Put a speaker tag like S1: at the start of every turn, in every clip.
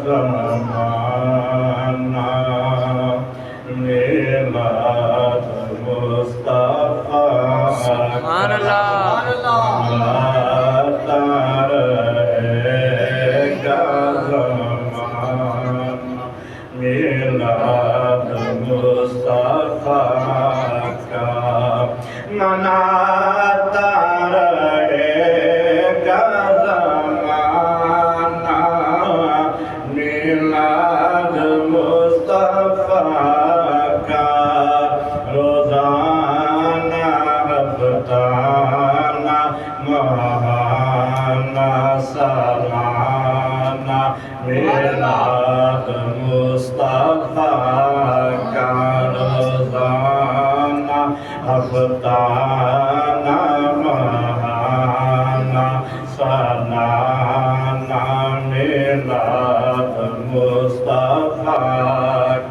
S1: زمانہ میلاد مصطفیٰ
S2: سبحان اللہ
S1: آتا رہے گا زمانہ میلاد مصطفیٰ کا مناتا رہے گا زمانہ میلاد مصطفیٰ کا روزانہ ہفتانہ ماہانہ سالانہ میلاد مصطفیٰ کا روزانہ ہفتانہ ماہانہ سالانہ میلاد مصطفیٰ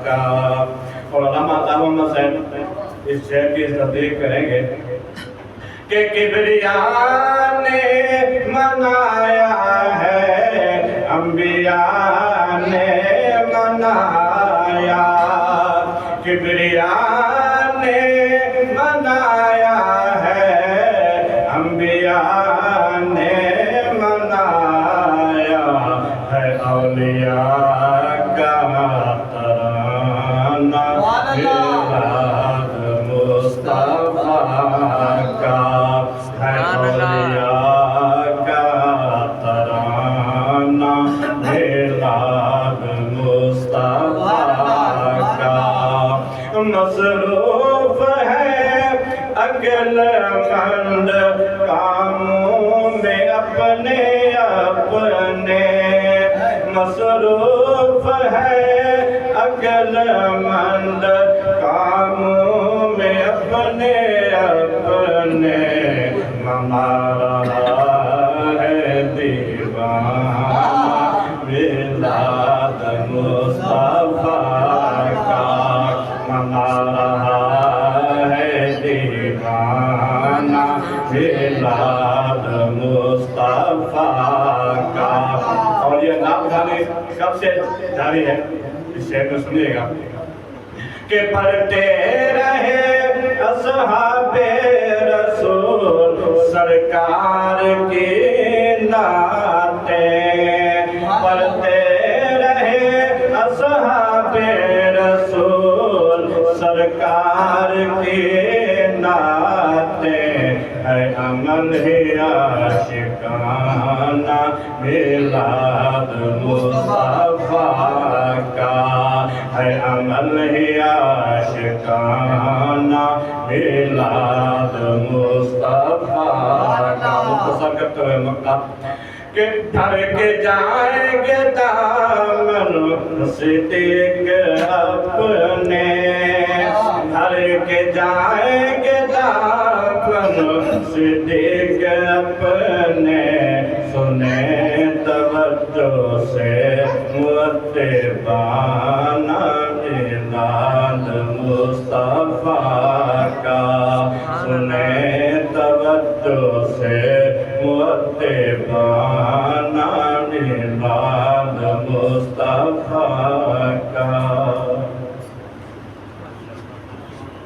S1: کا۔ اور علامہ تعاون صاحب اس شعر کی تصدیق کریں گے کہ کبریاء نے منایا ہے انبیاء نے منایا، کبریاء نے منایا ہے انبیاء نے منایا ہے، اولیاء کا ترانہ میلاد مصطفیٰ کا ہے، اولیاء کا ترانہ میلاد مصطفیٰ کا۔ مصروف ہے عقل مند کاموں میں اپنے اپنے، مصروف ہے عقل مند کاموں میں اپنے اپنے، منا ہے دیوانہ میلاد مصطفیٰ کا، منا ہے دیوانہ میلاد مصطفیٰ کا۔ اور یہ نام گانے کب سے جاری ہے؟ اس شعر میں سنیے گا کہ پڑھتے رہے اصحاب رسول سرکار کی نعتیں، پڑھتے رہے اصحاب رسول سرکار کی نعتیں، ہے امن ہی عاشقانہ میلاد مصطفیٰ کا، ہے عمل ہی عاشقانہ میلاد مصطفیٰ کا۔ مختصر کرتے ہوئے مکہ کہ دھر کے جائیں گے دامن صدیق اپنے، دھر کے جائیں گے دامن صدیق اپنے، سنیں توجہ سے مؤدبانہ میلاد مصطفیٰ کا، سنیں توجہ سے مؤدبانہ میلاد مصطفیٰ کا۔